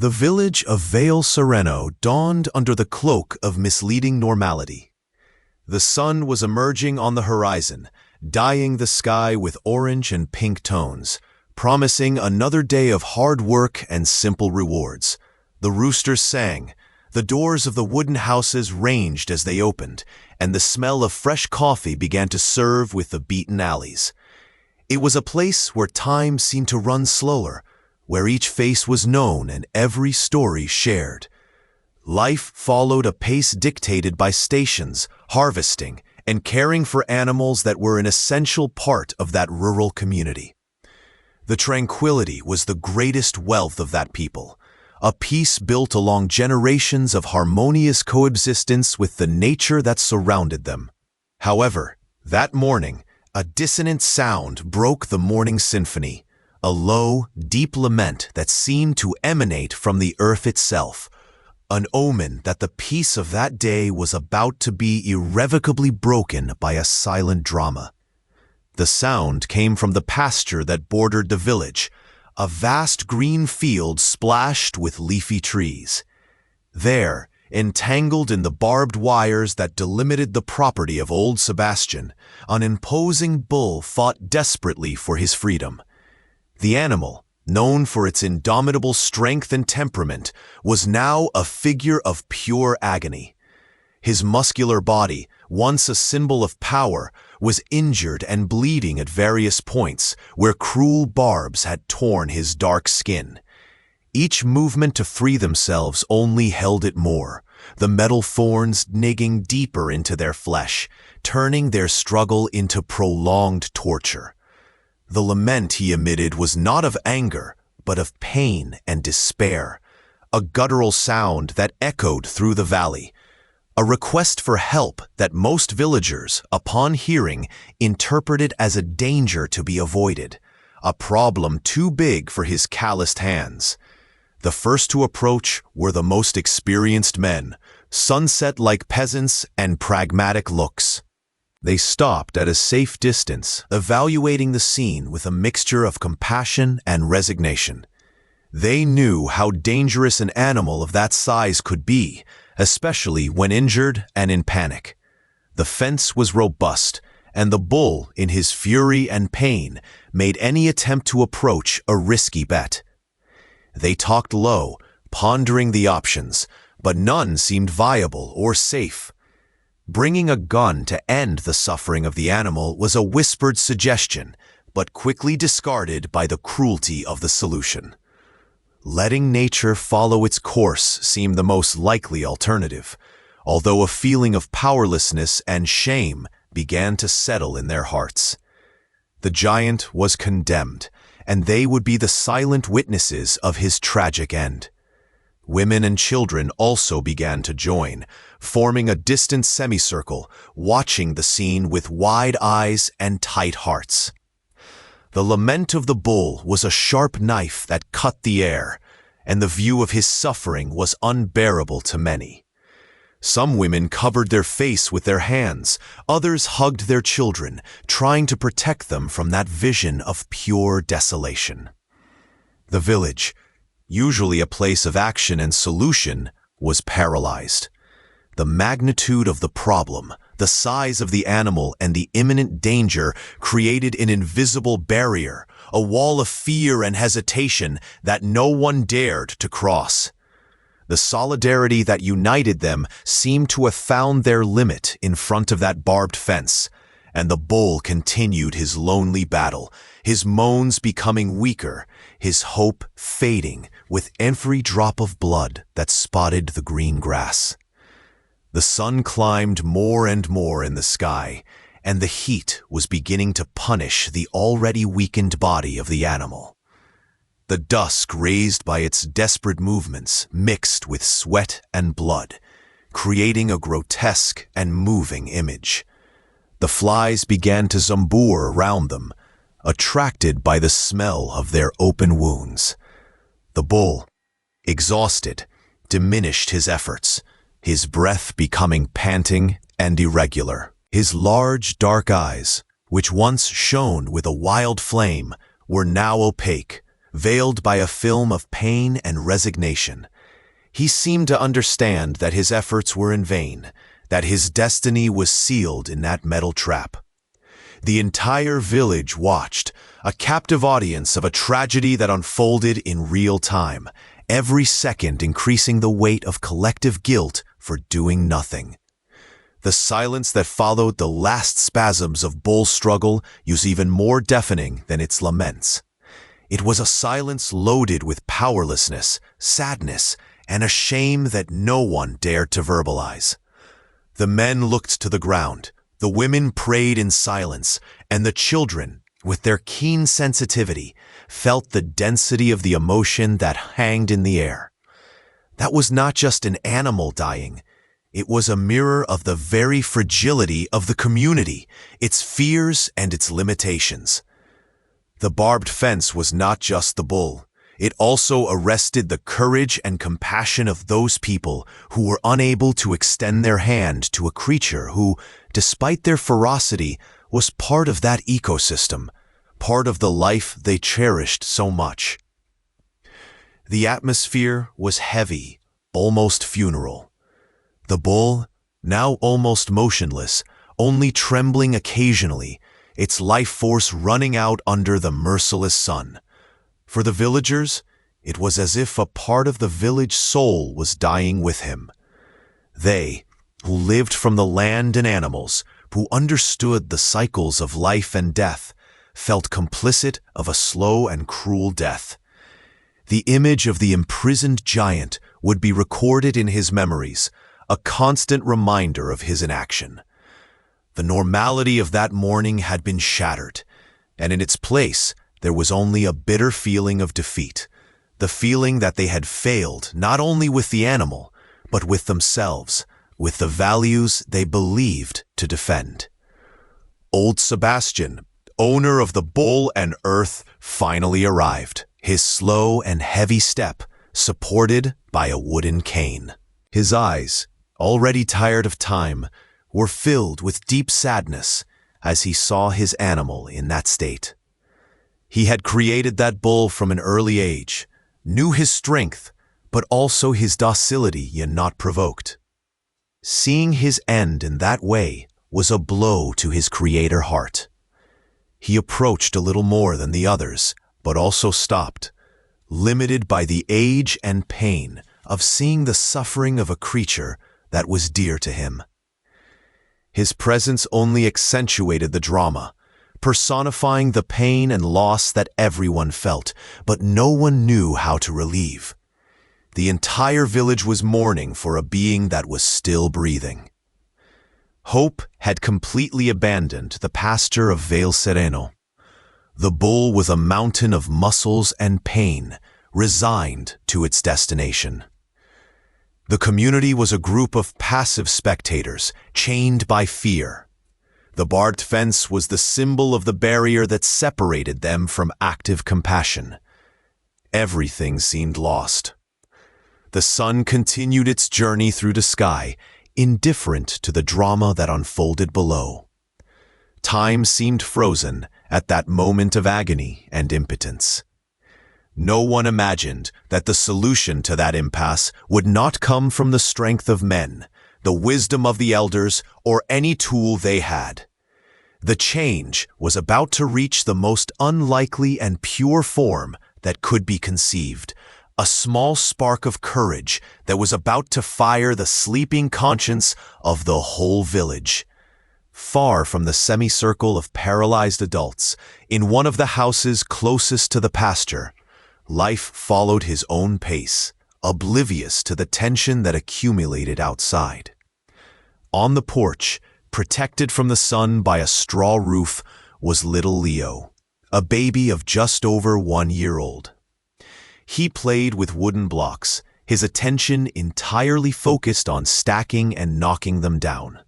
The village of Vale Sereno dawned under the cloak of misleading normality. The sun was emerging on the horizon, dyeing the sky with orange and pink tones, promising another day of hard work and simple rewards. The roosters sang, the doors of the wooden houses ranged as they opened, and the smell of fresh coffee began to serve with the beaten alleys. It was a place where time seemed to run slower, where each face was known and every story shared. Life followed a pace dictated by stations, harvesting, and caring for animals that were an essential part of that rural community. The tranquility was the greatest wealth of that people, a peace built along generations of harmonious coexistence with the nature that surrounded them. However, that morning, a dissonant sound broke the morning symphony, a low, deep lament that seemed to emanate from the earth itself, an omen that the peace of that day was about to be irrevocably broken by a silent drama. The sound came from the pasture that bordered the village, a vast green field splashed with leafy trees. There, entangled in the barbed wires that delimited the property of old Sebastian, an imposing bull fought desperately for his freedom. The animal, known for its indomitable strength and temperament, was now a figure of pure agony. His muscular body, once a symbol of power, was injured and bleeding at various points where cruel barbs had torn his dark skin. Each movement to free themselves only held it more, the metal thorns digging deeper into their flesh, turning their struggle into prolonged torture. The lament he emitted was not of anger, but of pain and despair, a guttural sound that echoed through the valley, a request for help that most villagers, upon hearing, interpreted as a danger to be avoided, a problem too big for his calloused hands. The first to approach were the most experienced men, sunset-like peasants and pragmatic looks. They stopped at a safe distance, evaluating the scene with a mixture of compassion and resignation. They knew how dangerous an animal of that size could be, especially when injured and in panic. The fence was robust, and the bull, in his fury and pain, made any attempt to approach a risky bet. They talked low, pondering the options, but none seemed viable or safe. Bringing a gun to end the suffering of the animal was a whispered suggestion, but quickly discarded by the cruelty of the solution. Letting nature follow its course seemed the most likely alternative, although a feeling of powerlessness and shame began to settle in their hearts. The giant was condemned, and they would be the silent witnesses of his tragic end. Women and children also began to join, forming a distant semicircle, watching the scene with wide eyes and tight hearts. The lament of the bull was a sharp knife that cut the air, and the view of his suffering was unbearable to many. Some women covered their face with their hands, others hugged their children, trying to protect them from that vision of pure desolation. The village, usually a place of action and solution, was paralyzed. The magnitude of the problem, the size of the animal, and the imminent danger created an invisible barrier, a wall of fear and hesitation that no one dared to cross. The solidarity that united them seemed to have found their limit in front of that barbed fence, and the bull continued his lonely battle, his moans becoming weaker, his hope fading with every drop of blood that spotted the green grass. The sun climbed more and more in the sky, and the heat was beginning to punish the already weakened body of the animal. The dusk raised by its desperate movements mixed with sweat and blood, creating a grotesque and moving image. The flies began to zambour around them, attracted by the smell of their open wounds. The bull, exhausted, diminished his efforts, his breath becoming panting and irregular. His large, dark eyes, which once shone with a wild flame, were now opaque, veiled by a film of pain and resignation. He seemed to understand that his efforts were in vain, that his destiny was sealed in that metal trap. The entire village watched, a captive audience of a tragedy that unfolded in real time, every second increasing the weight of collective guilt for doing nothing. The silence that followed the last spasms of Bull's struggle was even more deafening than its laments. It was a silence loaded with powerlessness, sadness, and a shame that no one dared to verbalize. The men looked to the ground, the women prayed in silence, and the children, with their keen sensitivity, felt the density of the emotion that hanged in the air. That was not just an animal dying. It was a mirror of the very fragility of the community, its fears and its limitations. The barbed fence was not just the bull. It also arrested the courage and compassion of those people who were unable to extend their hand to a creature who, despite their ferocity, was part of that ecosystem, part of the life they cherished so much. The atmosphere was heavy, almost funeral. The bull, now almost motionless, only trembling occasionally, its life force running out under the merciless sun. For the villagers, it was as if a part of the village soul was dying with him. They, who lived from the land and animals, who understood the cycles of life and death, felt complicit of a slow and cruel death. The image of the imprisoned giant would be recorded in his memories, a constant reminder of his inaction. The normality of that morning had been shattered, and in its place there was only a bitter feeling of defeat, the feeling that they had failed not only with the animal, but with themselves, with the values they believed to defend. Old Sebastian, owner of the bull and earth, finally arrived, his slow and heavy step supported by a wooden cane. His eyes, already tired of time, were filled with deep sadness as he saw his animal in that state. He had created that bull from an early age, knew his strength, but also his docility yet not provoked. Seeing his end in that way was a blow to his creator heart. He approached a little more than the others, but also stopped, limited by the age and pain of seeing the suffering of a creature that was dear to him. His presence only accentuated the drama, personifying the pain and loss that everyone felt, but no one knew how to relieve. The entire village was mourning for a being that was still breathing. Hope had completely abandoned the pasture of Vale Sereno. The bull was a mountain of muscles and pain, resigned to its destination. The community was a group of passive spectators, chained by fear. The barbed fence was the symbol of the barrier that separated them from active compassion. Everything seemed lost. The sun continued its journey through the sky, indifferent to the drama that unfolded below. Time seemed frozen at that moment of agony and impotence. No one imagined that the solution to that impasse would not come from the strength of men, the wisdom of the elders, or any tool they had. The change was about to reach the most unlikely and pure form that could be conceived, a small spark of courage that was about to fire the sleeping conscience of the whole village. Far from the semicircle of paralyzed adults, in one of the houses closest to the pasture, life followed his own pace, oblivious to the tension that accumulated outside. On the porch, protected from the sun by a straw roof, was little Leo, a baby of just over 1 year old. He played with wooden blocks, his attention entirely focused on stacking and knocking them down,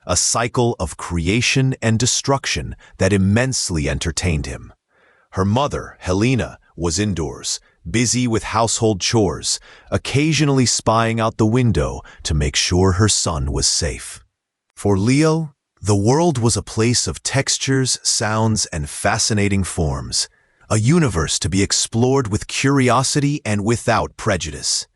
a cycle of creation and destruction that immensely entertained him. Her mother, Helena, was indoors, busy with household chores, occasionally spying out the window to make sure her son was safe. For Leo, the world was a place of textures, sounds, and fascinating forms, a universe to be explored with curiosity and without prejudice.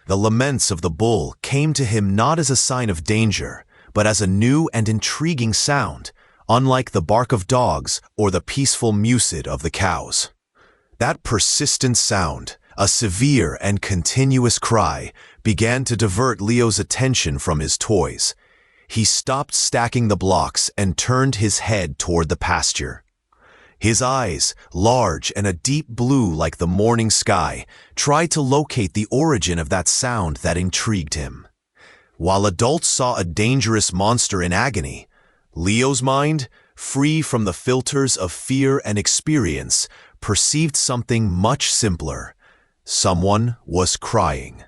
The laments of the bull came to him not as a sign of danger, but as a new and intriguing sound, unlike the bark of dogs or the peaceful mused of the cows. That persistent sound, a severe and continuous cry, began to divert Leo's attention from his toys. He stopped stacking the blocks and turned his head toward the pasture. His eyes, large and a deep blue like the morning sky, tried to locate the origin of that sound that intrigued him. While adults saw a dangerous monster in agony, Leo's mind, free from the filters of fear and experience, perceived something much simpler. Someone was crying.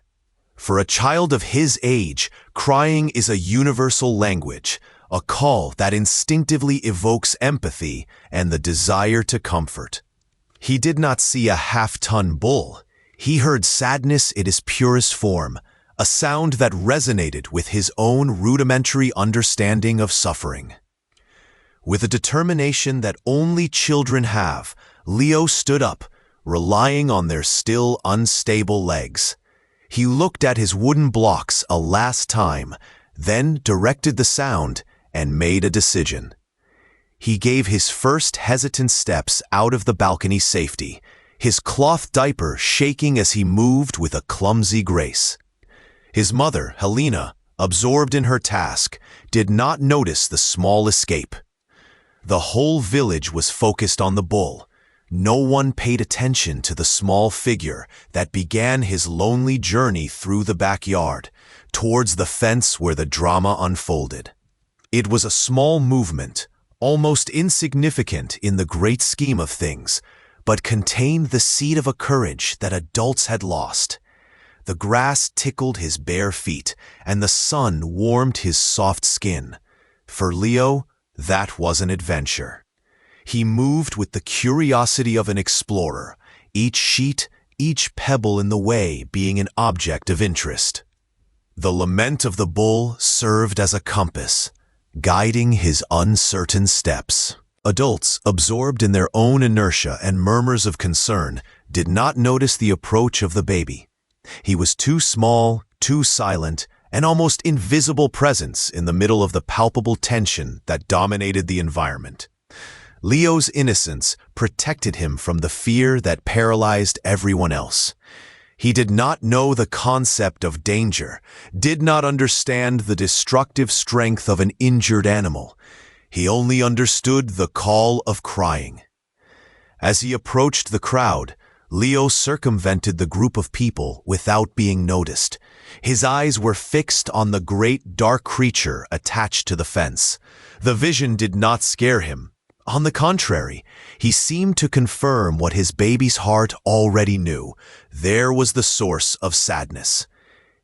For a child of his age, crying is a universal language, a call that instinctively evokes empathy and the desire to comfort. He did not see a half-ton bull. He heard sadness in its purest form, a sound that resonated with his own rudimentary understanding of suffering. With a determination that only children have, Leo stood up, relying on their still unstable legs. He looked at his wooden blocks a last time, then directed the sound and made a decision. He gave his first hesitant steps out of the balcony safety, his cloth diaper shaking as he moved with a clumsy grace. His mother, Helena, absorbed in her task, did not notice the small escape. The whole village was focused on the bull. No one paid attention to the small figure that began his lonely journey through the backyard, towards the fence where the drama unfolded. It was a small movement, almost insignificant in the great scheme of things, but contained the seed of a courage that adults had lost. The grass tickled his bare feet, and the sun warmed his soft skin. For Leo, that was an adventure. He moved with the curiosity of an explorer, each sheet, each pebble in the way being an object of interest. The lament of the bull served as a compass, guiding his uncertain steps. Adults, absorbed in their own inertia and murmurs of concern, did not notice the approach of the baby. He was too small, too silent, an almost invisible presence in the middle of the palpable tension that dominated the environment. Leo's innocence protected him from the fear that paralyzed everyone else. He did not know the concept of danger, did not understand the destructive strength of an injured animal. He only understood the call of crying. As he approached the crowd, Leo circumvented the group of people without being noticed. His eyes were fixed on the great dark creature attached to the fence. The vision did not scare him. On the contrary, he seemed to confirm what his baby's heart already knew. There was the source of sadness.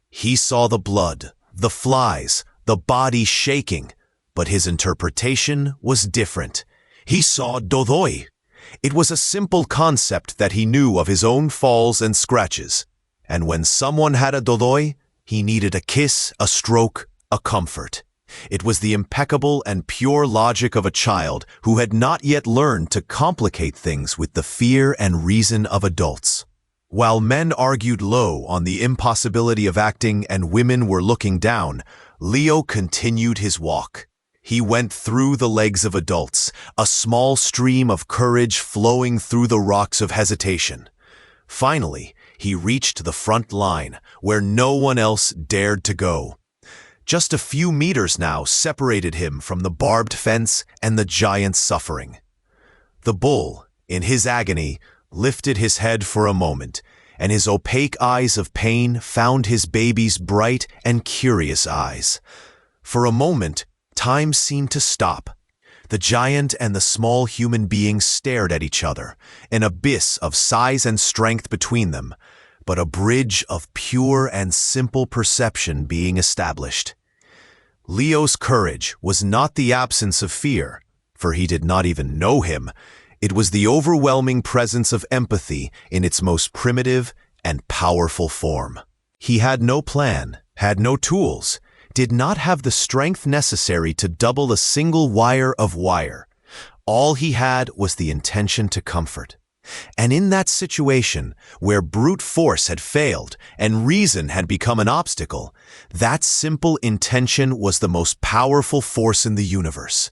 He saw the blood, the flies, the body shaking, but his interpretation was different. He saw dodoi. It was a simple concept that he knew of his own falls and scratches. And when someone had a dodoi, he needed a kiss, a stroke, a comfort. It was the impeccable and pure logic of a child who had not yet learned to complicate things with the fear and reason of adults. While men argued low on the impossibility of acting and women were looking down, Leo continued his walk. He went through the legs of adults, a small stream of courage flowing through the rocks of hesitation. Finally, he reached the front line, where no one else dared to go. Just a few meters now separated him from the barbed fence and the giant's suffering. The bull, in his agony, lifted his head for a moment, and his opaque eyes of pain found his baby's bright and curious eyes. For a moment, time seemed to stop. The giant and the small human being stared at each other, an abyss of size and strength between them, but a bridge of pure and simple perception being established. Leo's courage was not the absence of fear, for he did not even know him. It was the overwhelming presence of empathy in its most primitive and powerful form. He had no plan, had no tools, did not have the strength necessary to double a single wire of wire. All he had was the intention to comfort. And in that situation, where brute force had failed and reason had become an obstacle, that simple intention was the most powerful force in the universe.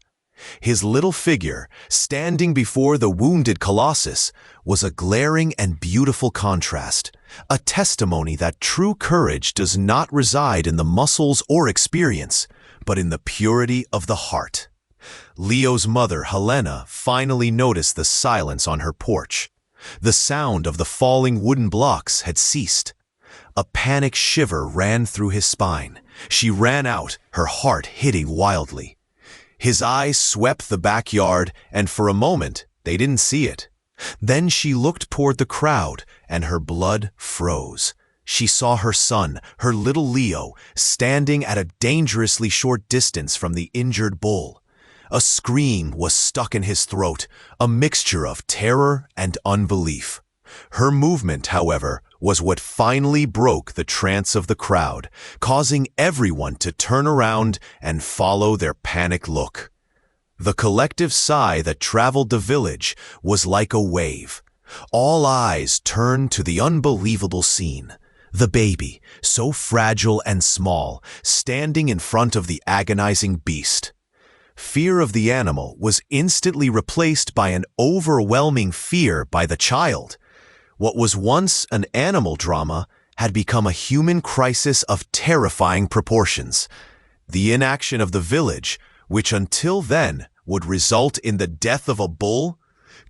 His little figure, standing before the wounded Colossus, was a glaring and beautiful contrast, a testimony that true courage does not reside in the muscles or experience, but in the purity of the heart. Leo's mother, Helena, finally noticed the silence on her porch. The sound of the falling wooden blocks had ceased. A panic shiver ran through his spine. She ran out, her heart hitting wildly. His eyes swept the backyard, and for a moment, they didn't see it. Then she looked toward the crowd, and her blood froze. She saw her son, her little Leo, standing at a dangerously short distance from the injured bull. A scream was stuck in his throat, a mixture of terror and unbelief. Her movement, however, was what finally broke the trance of the crowd, causing everyone to turn around and follow their panicked look. The collective sigh that traveled the village was like a wave. All eyes turned to the unbelievable scene. The baby, so fragile and small, standing in front of the agonizing beast. Fear of the animal was instantly replaced by an overwhelming fear by the child. What was once an animal drama had become a human crisis of terrifying proportions. The inaction of the village, which until then would result in the death of a bull,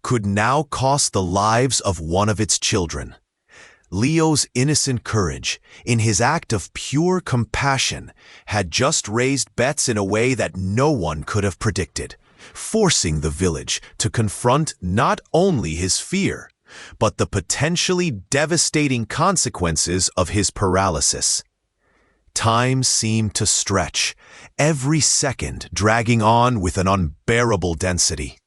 could now cost the lives of one of its children. Leo's innocent courage, in his act of pure compassion, had just raised bets in a way that no one could have predicted, forcing the village to confront not only his fear, but the potentially devastating consequences of his paralysis. Time seemed to stretch, every second dragging on with an unbearable density.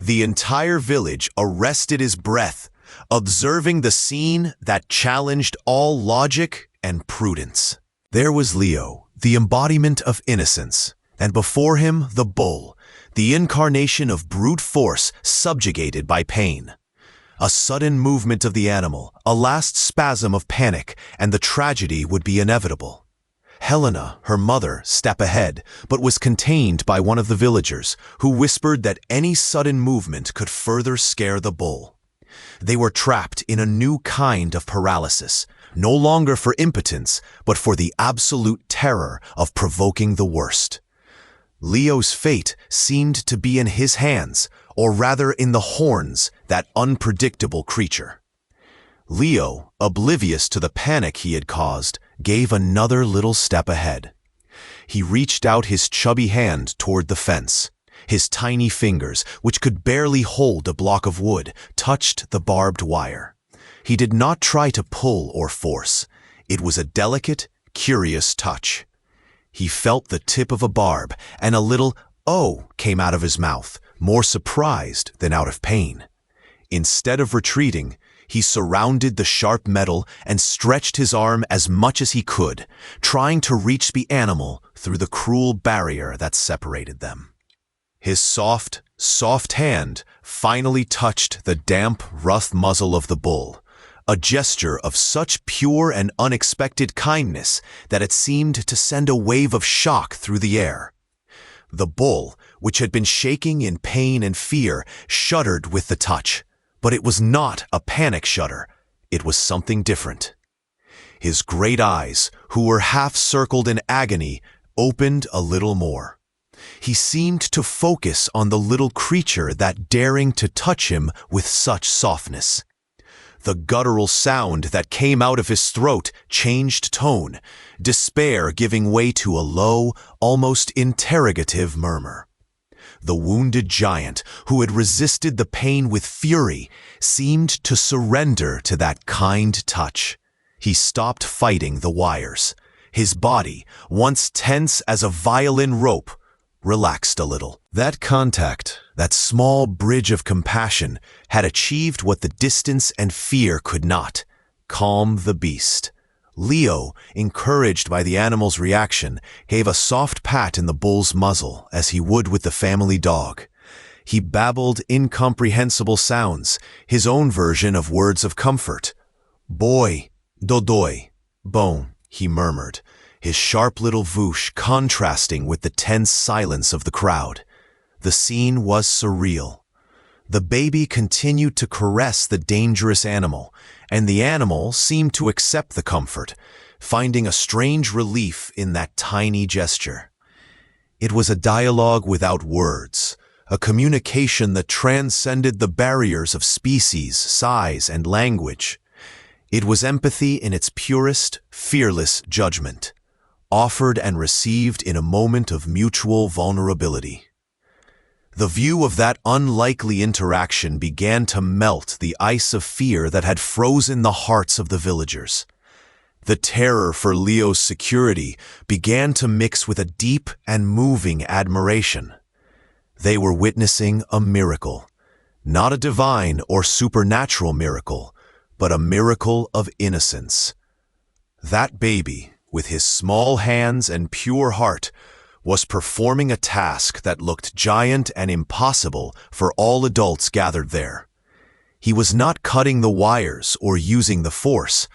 The entire village arrested his breath, observing the scene that challenged all logic and prudence. There was Leo, the embodiment of innocence, and before him the bull, the incarnation of brute force subjugated by pain. A sudden movement of the animal, a last spasm of panic, and the tragedy would be inevitable. Helena, her mother, stepped ahead, but was contained by one of the villagers, who whispered that any sudden movement could further scare the bull. They were trapped in a new kind of paralysis, no longer for impotence, but for the absolute terror of provoking the worst. Leo's fate seemed to be in his hands, or rather in the horns, that unpredictable creature. Leo, oblivious to the panic he had caused, gave another little step ahead. He reached out his chubby hand toward the fence. His tiny fingers, which could barely hold a block of wood, touched the barbed wire. He did not try to pull or force. It was a delicate, curious touch. He felt the tip of a barb, and a little "oh" came out of his mouth, more surprised than out of pain. Instead of retreating, he surrounded the sharp metal and stretched his arm as much as he could, trying to reach the animal through the cruel barrier that separated them. His soft hand finally touched the damp, rough muzzle of the bull, a gesture of such pure and unexpected kindness that it seemed to send a wave of shock through the air. The bull, which had been shaking in pain and fear, shuddered with the touch, but it was not a panic shudder. It was something different. His great eyes, who were half-circled in agony, opened a little more. He seemed to focus on the little creature that daring to touch him with such softness. The guttural sound that came out of his throat changed tone, despair giving way to a low, almost interrogative murmur. The wounded giant, who had resisted the pain with fury, seemed to surrender to that kind touch. He stopped fighting the wires. His body, once tense as a violin rope, relaxed a little. That contact, that small bridge of compassion, had achieved what the distance and fear could not: calm the beast. Leo, encouraged by the animal's reaction, gave a soft pat in the bull's muzzle as he would with the family dog. He babbled incomprehensible sounds, his own version of words of comfort. Boy, dodoi, bone, he murmured, his sharp little voosh contrasting with the tense silence of the crowd. The scene was surreal. The baby continued to caress the dangerous animal, and the animal seemed to accept the comfort, finding a strange relief in that tiny gesture. It was a dialogue without words, a communication that transcended the barriers of species, size, and language. It was empathy in its purest, fearless judgment, offered and received in a moment of mutual vulnerability. The view of that unlikely interaction began to melt the ice of fear that had frozen the hearts of the villagers. The terror for Leo's security began to mix with a deep and moving admiration. They were witnessing a miracle, not a divine or supernatural miracle, but a miracle of innocence. That baby, with his small hands and pure heart, was performing a task that looked giant and impossible for all adults gathered there. He was not cutting the wires or using the force,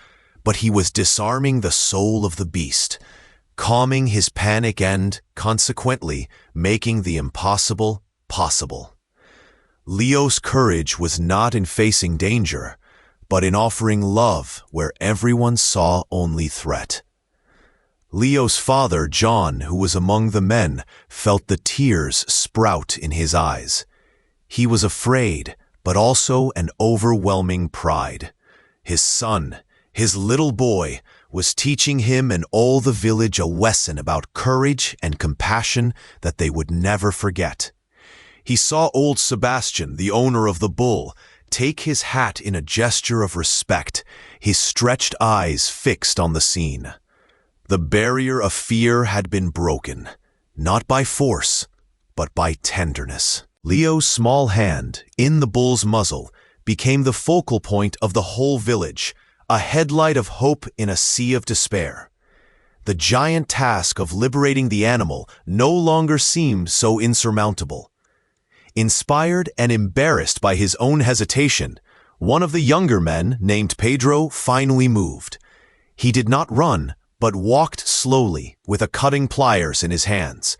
but he was disarming the soul of the beast, calming his panic and, consequently, making the impossible possible. Leo's courage was not in facing danger, but in offering love where everyone saw only threat. Leo's father, John, who was among the men, felt the tears sprout in his eyes. He was afraid, but also an overwhelming pride. His son, his little boy, was teaching him and all the village a lesson about courage and compassion that they would never forget. He saw old Sebastian, the owner of the bull, take his hat in a gesture of respect, his stretched eyes fixed on the scene. The barrier of fear had been broken, not by force, but by tenderness. Leo's small hand, in the bull's muzzle, became the focal point of the whole village, a headlight of hope in a sea of despair. The giant task of liberating the animal no longer seemed so insurmountable. Inspired and embarrassed by his own hesitation, one of the younger men, named Pedro, finally moved. He did not run, but walked slowly with a cutting pliers in his hands.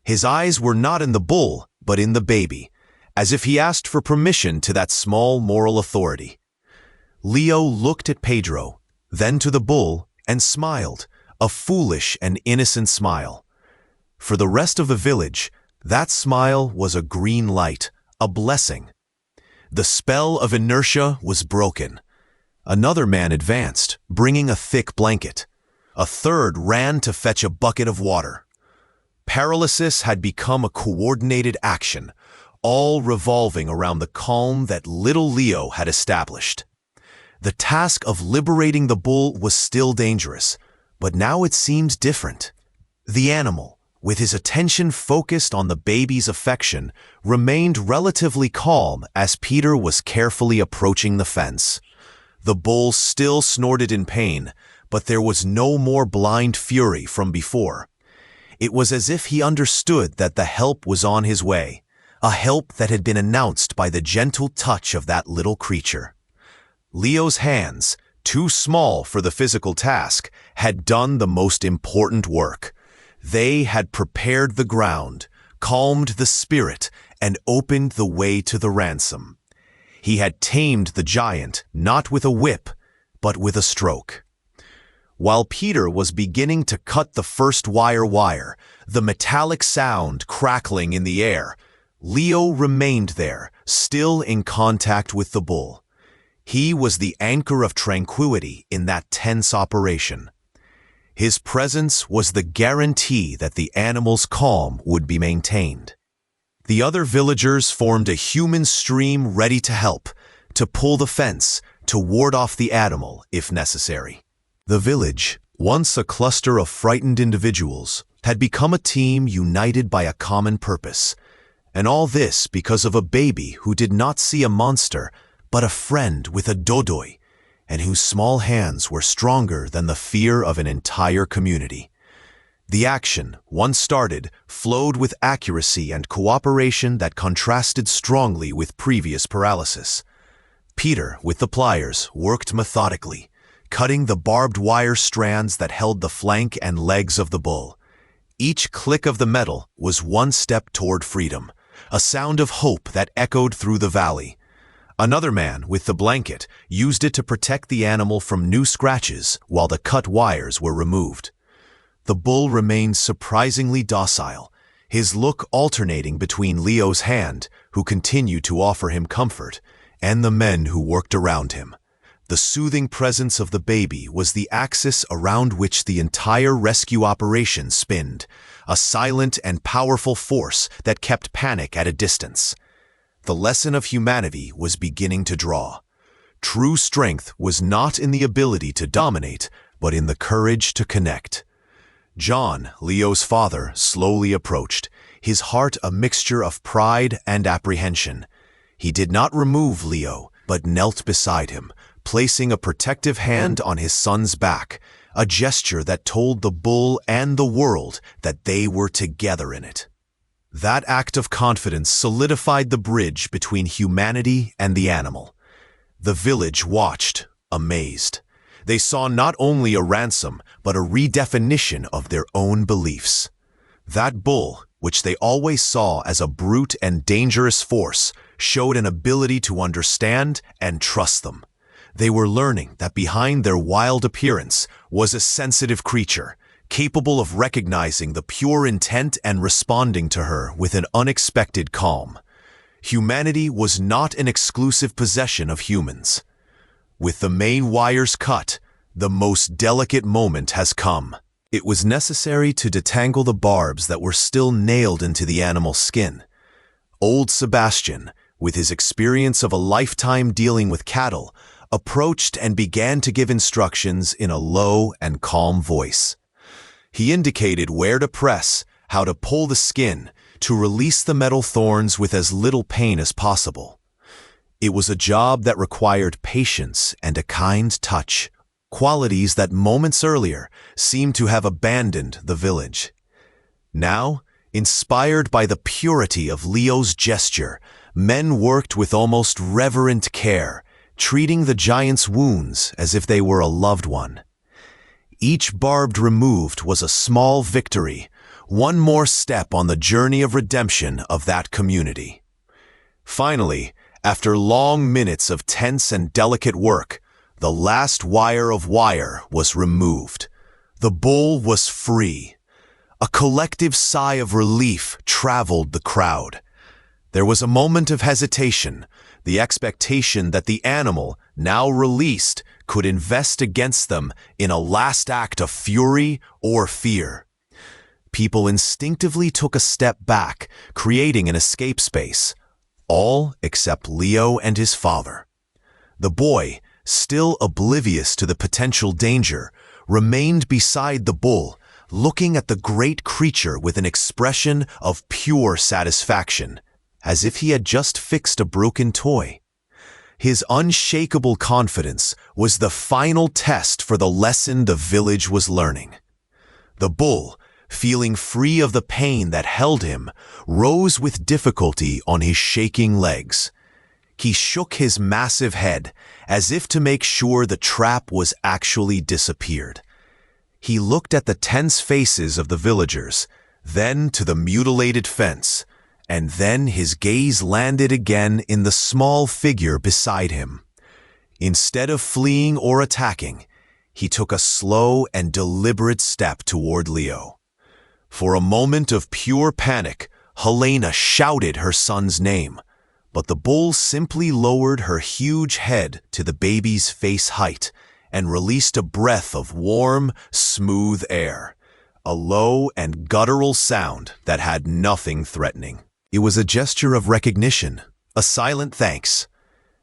His eyes were not in the bull, but in the baby, as if he asked for permission to that small moral authority. Leo looked at Pedro, then to the bull, and smiled, a foolish and innocent smile. For the rest of the village, that smile was a green light, a blessing. The spell of inertia was broken. Another man advanced, bringing a thick blanket. A third ran to fetch a bucket of water. Paralysis had become a coordinated action, all revolving around the calm that little Leo had established. The task of liberating the bull was still dangerous, but now it seemed different. The animal, with his attention focused on the baby's affection, remained relatively calm as Peter was carefully approaching the fence. The bull still snorted in pain, but there was no more blind fury from before. It was as if he understood that the help was on his way, a help that had been announced by the gentle touch of that little creature. Leo's hands, too small for the physical task, had done the most important work. They had prepared the ground, calmed the spirit, and opened the way to the ransom. He had tamed the giant, not with a whip, but with a stroke. While Peter was beginning to cut the first wire, the metallic sound crackling in the air, Leo remained there, still in contact with the bull. He was the anchor of tranquility in that tense operation. His presence was the guarantee that the animal's calm would be maintained. The other villagers formed a human stream ready to help, to pull the fence, to ward off the animal if necessary. The village, once a cluster of frightened individuals, had become a team united by a common purpose. And all this because of a baby who did not see a monster, but a friend with a dodoi, and whose small hands were stronger than the fear of an entire community. The action, once started, flowed with accuracy and cooperation that contrasted strongly with previous paralysis. Peter, with the pliers, worked methodically, cutting the barbed wire strands that held the flank and legs of the bull. Each click of the metal was one step toward freedom, a sound of hope that echoed through the valley. Another man, with the blanket, used it to protect the animal from new scratches while the cut wires were removed. The bull remained surprisingly docile, his look alternating between Leo's hand, who continued to offer him comfort, and the men who worked around him. The soothing presence of the baby was the axis around which the entire rescue operation spinned, a silent and powerful force that kept panic at a distance. The lesson of humanity was beginning to draw. True strength was not in the ability to dominate, but in the courage to connect. John, Leo's father, slowly approached, his heart a mixture of pride and apprehension. He did not remove Leo, but knelt beside him, placing a protective hand on his son's back, a gesture that told the bull and the world that they were together in it. That act of confidence solidified the bridge between humanity and the animal. The village watched, amazed. They saw not only a ransom, but a redefinition of their own beliefs. That bull, which they always saw as a brute and dangerous force, showed an ability to understand and trust them. They were learning that behind their wild appearance was a sensitive creature, capable of recognizing the pure intent and responding to her with an unexpected calm. Humanity was not an exclusive possession of humans. With the main wires cut, the most delicate moment has come. It was necessary to detangle the barbs that were still nailed into the animal's skin. Old Sebastian, with his experience of a lifetime dealing with cattle, approached and began to give instructions in a low and calm voice. He indicated where to press, how to pull the skin, to release the metal thorns with as little pain as possible. It was a job that required patience and a kind touch, qualities that moments earlier seemed to have abandoned the village. Now, inspired by the purity of Leo's gesture, men worked with almost reverent care, treating the giant's wounds as if they were a loved one. Each barbed removed was a small victory, one more step on the journey of redemption of that community. Finally, after long minutes of tense and delicate work, the last wire of wire was removed. The bull was free. A collective sigh of relief traveled the crowd. There was a moment of hesitation, the expectation that the animal, now released, could invest against them in a last act of fury or fear. People instinctively took a step back, creating an escape space, all except Leo and his father. The boy, still oblivious to the potential danger, remained beside the bull, looking at the great creature with an expression of pure satisfaction, as if he had just fixed a broken toy. His unshakable confidence was the final test for the lesson the village was learning. The bull, feeling free of the pain that held him, rose with difficulty on his shaking legs. He shook his massive head, as if to make sure the trap was actually disappeared. He looked at the tense faces of the villagers, then to the mutilated fence, and then his gaze landed again in the small figure beside him. Instead of fleeing or attacking, he took a slow and deliberate step toward Leo. For a moment of pure panic, Helena shouted her son's name, but the bull simply lowered her huge head to the baby's face height and released a breath of warm, smooth air, a low and guttural sound that had nothing threatening. It was a gesture of recognition, a silent thanks.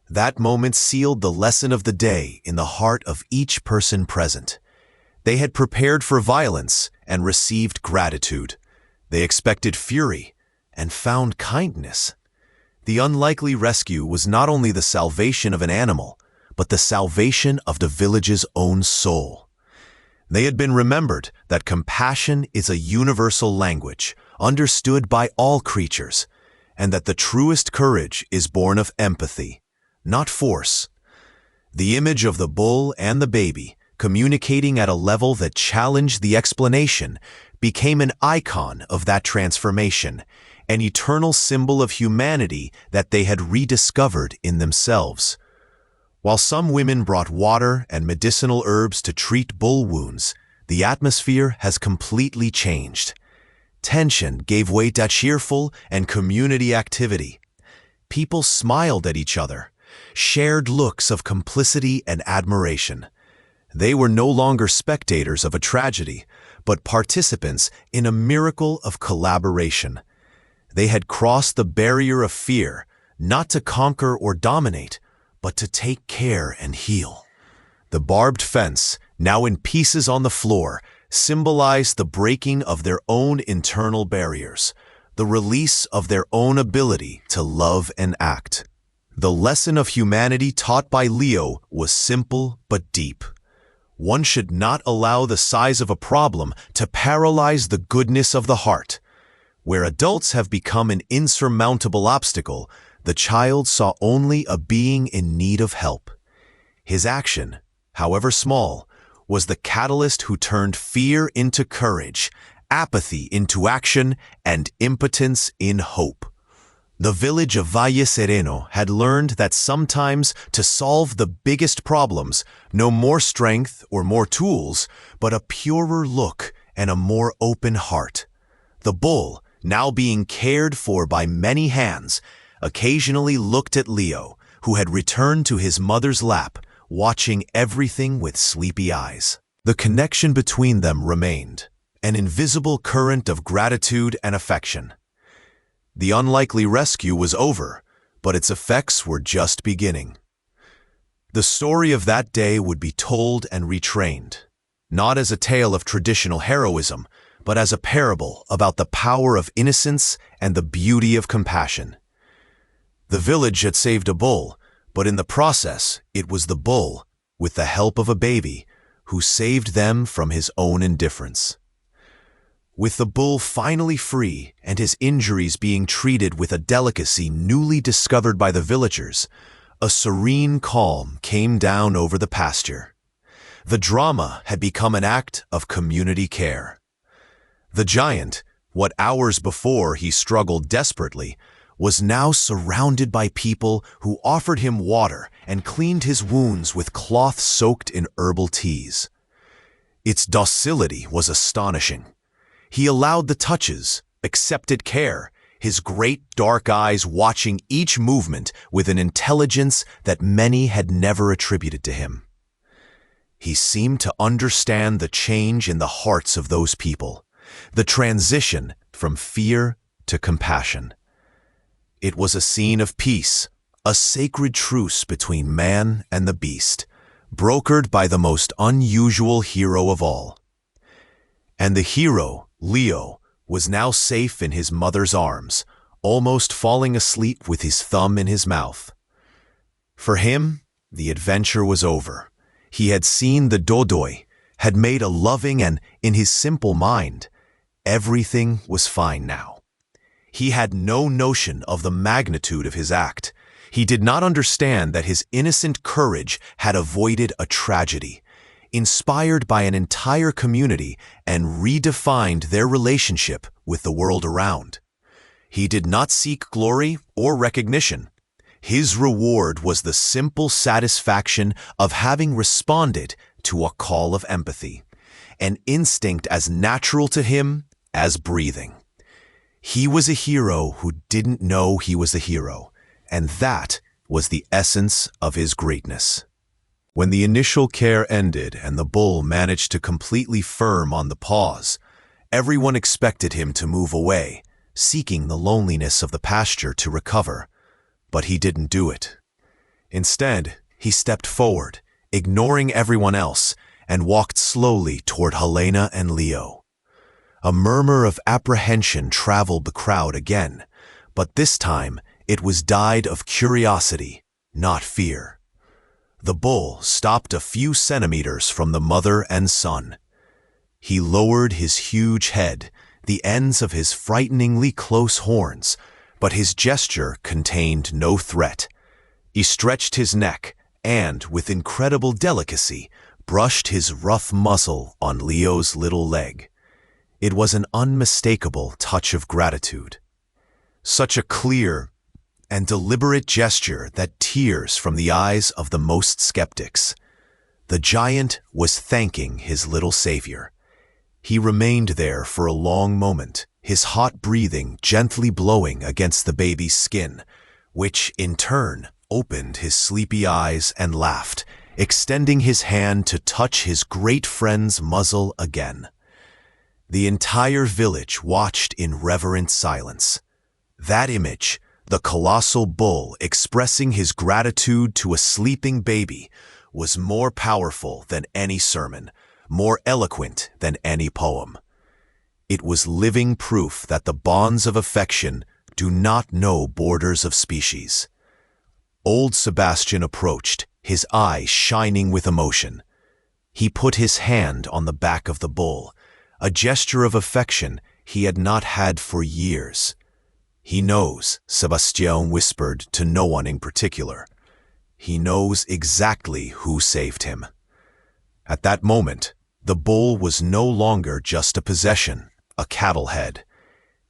That moment sealed the lesson of the day in the heart of each person present. They had prepared for violence and received gratitude. They expected fury and found kindness. The unlikely rescue was not only the salvation of an animal, but the salvation of the village's own soul. They had been remembered that compassion is a universal language, understood by all creatures, and that the truest courage is born of empathy, not force. The image of the bull and the baby, communicating at a level that challenged the explanation, became an icon of that transformation, an eternal symbol of humanity that they had rediscovered in themselves. While some women brought water and medicinal herbs to treat bull wounds, the atmosphere has completely changed. Tension gave way to cheerful and community activity. People smiled at each other, shared looks of complicity and admiration. They were no longer spectators of a tragedy, but participants in a miracle of collaboration. They had crossed the barrier of fear, not to conquer or dominate, but to take care and heal. The barbed fence, now in pieces on the floor, symbolized the breaking of their own internal barriers, the release of their own ability to love and act. The lesson of humanity taught by Leo was simple but deep. One should not allow the size of a problem to paralyze the goodness of the heart. Where adults have become an insurmountable obstacle, the child saw only a being in need of help. His action, however small, was the catalyst who turned fear into courage, apathy into action, and impotence in hope. The village of Vale Sereno had learned that sometimes to solve the biggest problems, no more strength or more tools, but a purer look and a more open heart. The bull, now being cared for by many hands, occasionally looked at Leo, who had returned to his mother's lap, watching everything with sleepy eyes. The connection between them remained, an invisible current of gratitude and affection. The unlikely rescue was over, but its effects were just beginning. The story of that day would be told and retrained, not as a tale of traditional heroism, but as a parable about the power of innocence and the beauty of compassion. The village had saved a bull, but in the process, it was the bull, with the help of a baby, who saved them from his own indifference. With the bull finally free and his injuries being treated with a delicacy newly discovered by the villagers, a serene calm came down over the pasture. The drama had become an act of community care. The giant, what hours before he struggled desperately, was now surrounded by people who offered him water and cleaned his wounds with cloth soaked in herbal teas. Its docility was astonishing. He allowed the touches, accepted care, his great dark eyes watching each movement with an intelligence that many had never attributed to him. He seemed to understand the change in the hearts of those people, the transition from fear to compassion. It was a scene of peace, a sacred truce between man and the beast, brokered by the most unusual hero of all. And the hero, Leo, was now safe in his mother's arms, almost falling asleep with his thumb in his mouth. For him, the adventure was over. He had seen the dodoi, had made a loving, and in his simple mind, everything was fine now. He had no notion of the magnitude of his act. He did not understand that his innocent courage had avoided a tragedy, inspired by an entire community, and redefined their relationship with the world around. He did not seek glory or recognition. His reward was the simple satisfaction of having responded to a call of empathy, an instinct as natural to him as breathing. He was a hero who didn't know he was a hero, and that was the essence of his greatness. When the initial care ended and the bull managed to completely firm on the paws, everyone expected him to move away, seeking the loneliness of the pasture to recover. But he didn't do it. Instead, he stepped forward, ignoring everyone else, and walked slowly toward Helena and Leo. A murmur of apprehension traveled the crowd again, but this time it was dyed of curiosity, not fear. The bull stopped a few centimeters from the mother and son. He lowered his huge head, the ends of his frighteningly close horns, but his gesture contained no threat. He stretched his neck and, with incredible delicacy, brushed his rough muzzle on Leo's little leg. It was an unmistakable touch of gratitude. Such a clear and deliberate gesture that tears from the eyes of the most skeptics. The giant was thanking his little savior. He remained there for a long moment, his hot breathing gently blowing against the baby's skin, which, in turn, opened his sleepy eyes and laughed, extending his hand to touch his great friend's muzzle again. The entire village watched in reverent silence. That image, the colossal bull expressing his gratitude to a sleeping baby, was more powerful than any sermon, more eloquent than any poem. It was living proof that the bonds of affection do not know borders of species. Old Sebastian approached, his eyes shining with emotion. He put his hand on the back of the bull, a gesture of affection he had not had for years. "He knows," Sebastian whispered to no one in particular. "He knows exactly who saved him." At that moment, the bull was no longer just a possession, a cattle head.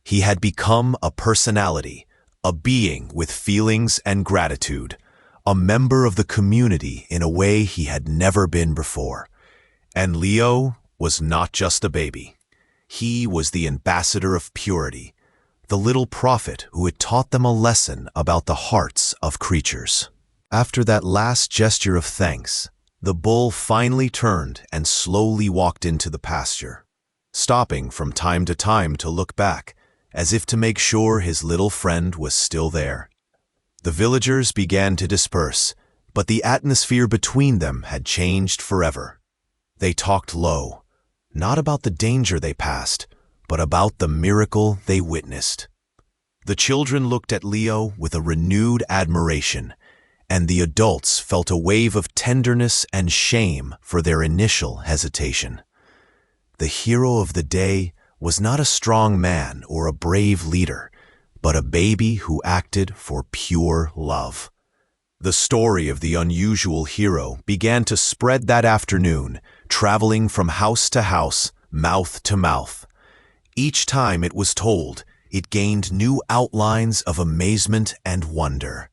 He had become a personality, a being with feelings and gratitude, a member of the community in a way he had never been before. And Leo was not just a baby. He was the ambassador of purity, the little prophet who had taught them a lesson about the hearts of creatures. After that last gesture of thanks, the bull finally turned and slowly walked into the pasture, stopping from time to time to look back, as if to make sure his little friend was still there. The villagers began to disperse, but the atmosphere between them had changed forever. They talked low, not about the danger they passed, but about the miracle they witnessed. The children looked at Leo with a renewed admiration, and the adults felt a wave of tenderness and shame for their initial hesitation. The hero of the day was not a strong man or a brave leader, but a baby who acted for pure love. The story of the unusual hero began to spread that afternoon, traveling from house to house, mouth to mouth. Each time it was told, it gained new outlines of amazement and wonder.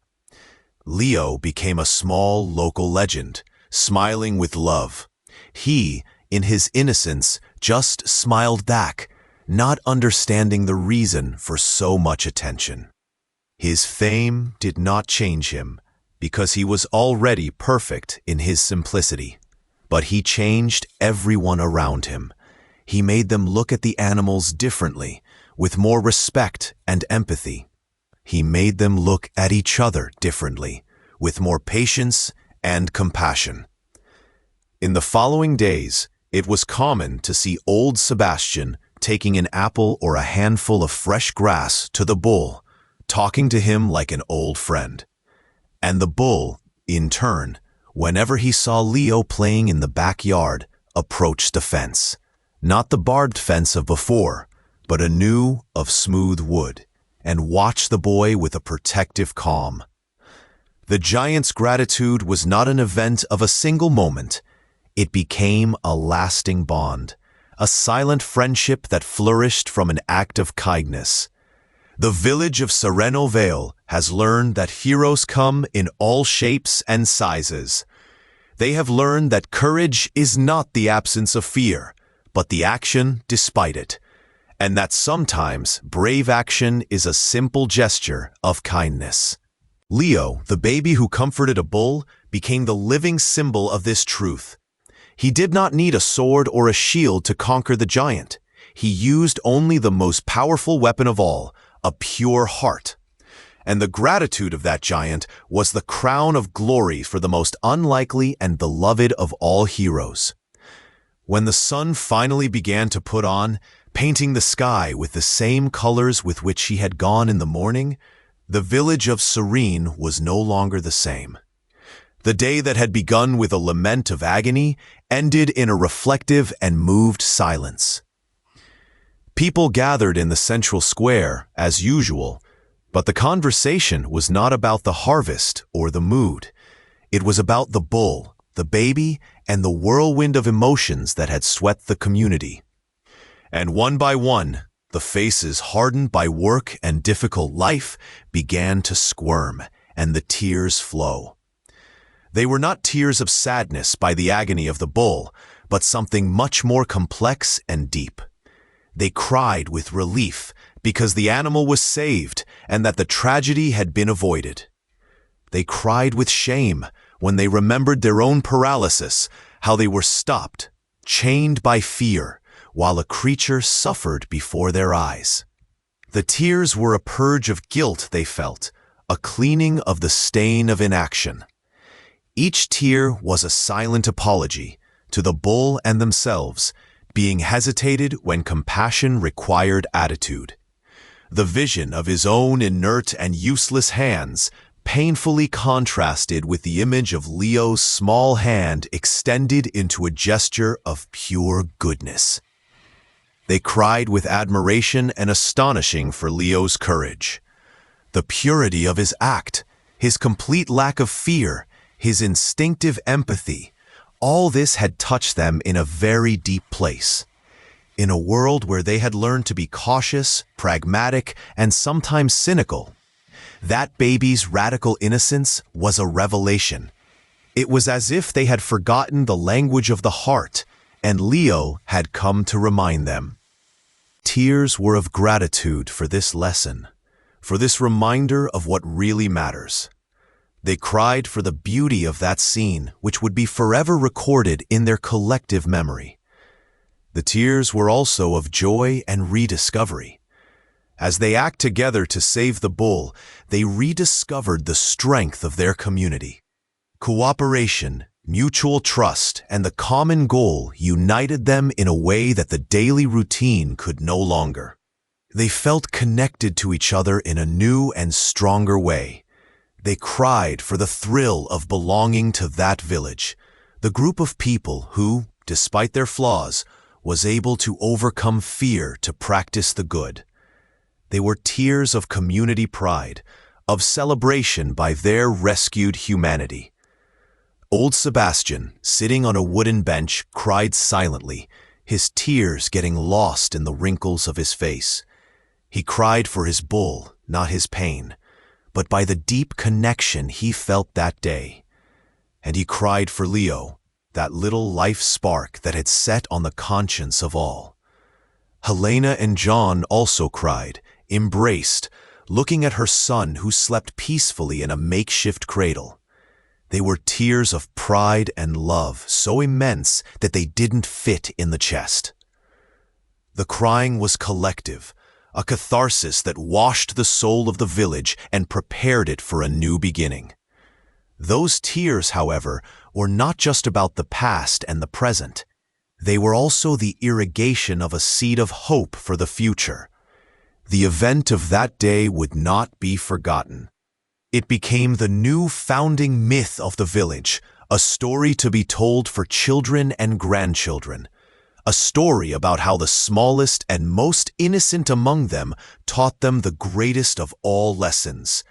Leo became a small local legend, smiling with love. He, in his innocence, just smiled back, not understanding the reason for so much attention. His fame did not change him, because he was already perfect in his simplicity. But he changed everyone around him. He made them look at the animals differently, with more respect and empathy. He made them look at each other differently, with more patience and compassion. In the following days, it was common to see old Sebastian taking an apple or a handful of fresh grass to the bull, talking to him like an old friend. And the bull, in turn, whenever he saw Leo playing in the backyard, approached the fence. Not the barbed fence of before, but a new of smooth wood, and watched the boy with a protective calm. The giant's gratitude was not an event of a single moment. It became a lasting bond, a silent friendship that flourished from an act of kindness. The village of Sereno Vale has learned that heroes come in all shapes and sizes. They have learned that courage is not the absence of fear, but the action despite it, and that sometimes brave action is a simple gesture of kindness. Leo, the baby who comforted a bull, became the living symbol of this truth. He did not need a sword or a shield to conquer the giant. He used only the most powerful weapon of all, a pure heart. And the gratitude of that giant was the crown of glory for the most unlikely and beloved of all heroes. When the sun finally began to put on, painting the sky with the same colors with which he had gone in the morning, the village of Serene was no longer the same. The day that had begun with a lament of agony ended in a reflective and moved silence. People gathered in the central square, as usual, but the conversation was not about the harvest or the mood. It was about the bull, the baby, and the whirlwind of emotions that had swept the community. And one by one, the faces hardened by work and difficult life began to squirm, and the tears flow. They were not tears of sadness by the agony of the bull, but something much more complex and deep. They cried with relief because the animal was saved and that the tragedy had been avoided. They cried with shame when they remembered their own paralysis, how they were stopped, chained by fear, while a creature suffered before their eyes. The tears were a purge of guilt they felt, a cleaning of the stain of inaction. Each tear was a silent apology to the bull and themselves, being hesitated when compassion required attitude. The vision of his own inert and useless hands painfully contrasted with the image of Leo's small hand extended into a gesture of pure goodness. They cried with admiration and astonishing for Leo's courage. The purity of his act, his complete lack of fear, his instinctive empathy, all this had touched them in a very deep place. In a world where they had learned to be cautious, pragmatic, and sometimes cynical, that baby's radical innocence was a revelation. It was as if they had forgotten the language of the heart, and Leo had come to remind them. Tears were of gratitude for this lesson, for this reminder of what really matters. They cried for the beauty of that scene, which would be forever recorded in their collective memory. The tears were also of joy and rediscovery. As they act together to save the bull, they rediscovered the strength of their community. Cooperation, mutual trust, and the common goal united them in a way that the daily routine could no longer. They felt connected to each other in a new and stronger way. They cried for the thrill of belonging to that village, the group of people who, despite their flaws, was able to overcome fear to practice the good. They were tears of community pride, of celebration by their rescued humanity. Old Sebastian, sitting on a wooden bench, cried silently, his tears getting lost in the wrinkles of his face. He cried for his bull, not his pain, but by the deep connection he felt that day. And he cried for Leo, that little life spark that had set on the conscience of all. Helena and John also cried, embraced, looking at her son who slept peacefully in a makeshift cradle. They were tears of pride and love so immense that they didn't fit in the chest. The crying was collective, a catharsis that washed the soul of the village and prepared it for a new beginning. Those tears, however, were not just about the past and the present. They were also the irrigation of a seed of hope for the future. The event of that day would not be forgotten. It became the new founding myth of the village, a story to be told for children and grandchildren. A story about how the smallest and most innocent among them taught them the greatest of all lessons.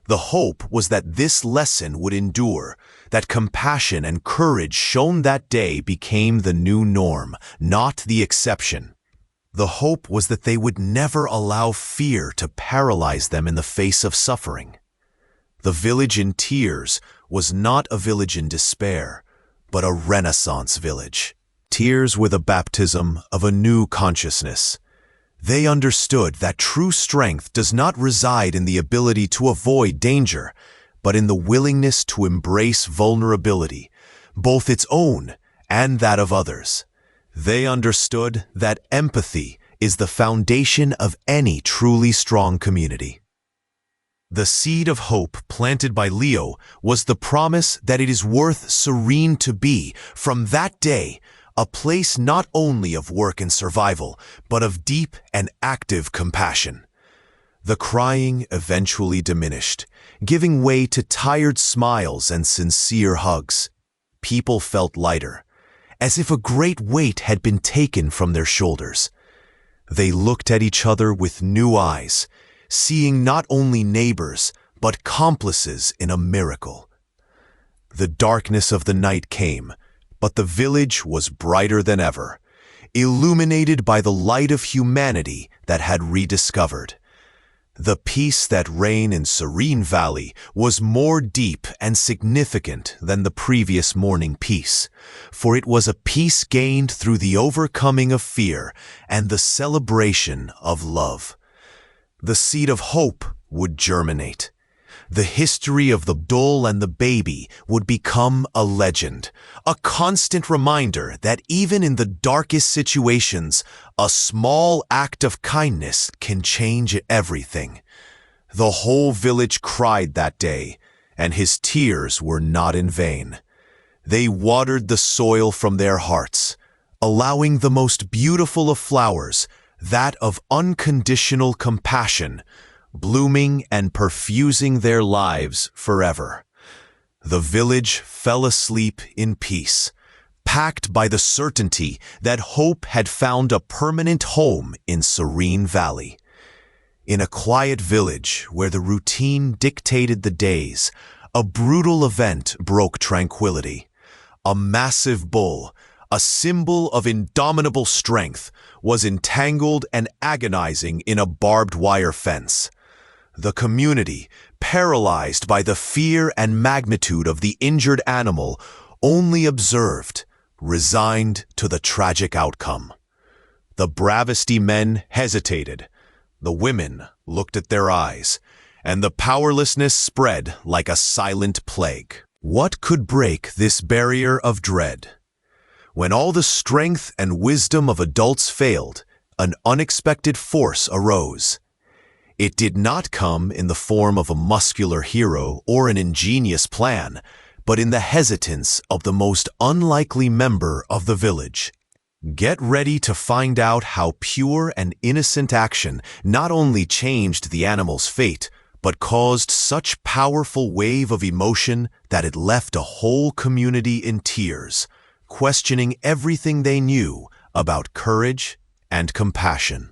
The hope was that this lesson would endure, that compassion and courage shown that day became the new norm, not the exception. The hope was that they would never allow fear to paralyze them in the face of suffering. The village in tears was not a village in despair, but a Renaissance village. Tears were the baptism of a new consciousness. They understood that true strength does not reside in the ability to avoid danger, but in the willingness to embrace vulnerability, both its own and that of others. They understood that empathy is the foundation of any truly strong community. The seed of hope planted by Leo was the promise that it is worth serene to be, from that day, a place not only of work and survival, but of deep and active compassion. The crying eventually diminished, giving way to tired smiles and sincere hugs. People felt lighter, as if a great weight had been taken from their shoulders. They looked at each other with new eyes, seeing not only neighbors, but accomplices in a miracle. The darkness of the night came, but the village was brighter than ever, illuminated by the light of humanity that had rediscovered. The peace that reigned in Serene Valley was more deep and significant than the previous morning peace, for it was a peace gained through the overcoming of fear and the celebration of love. The seed of hope would germinate. The history of the bull and the baby would become a legend, a constant reminder that even in the darkest situations, a small act of kindness can change everything. The whole village cried that day, and his tears were not in vain. They watered the soil from their hearts, allowing the most beautiful of flowers, that of unconditional compassion, blooming and perfusing their lives forever. The village fell asleep in peace, packed by the certainty that hope had found a permanent home in Serene Valley. In a quiet village where the routine dictated the days, a brutal event broke tranquility. A massive bull, a symbol of indomitable strength, was entangled and agonizing in a barbed wire fence. The community, paralyzed by the fear and magnitude of the injured animal, only observed, resigned to the tragic outcome. The bravest men hesitated. The women looked at their eyes, and the powerlessness spread like a silent plague. What could break this barrier of dread? When all the strength and wisdom of adults failed, an unexpected force arose. It did not come in the form of a muscular hero or an ingenious plan, but in the hesitance of the most unlikely member of the village. Get ready to find out how pure and innocent action not only changed the animal's fate, but caused such powerful wave of emotion that it left a whole community in tears, questioning everything they knew about courage and compassion.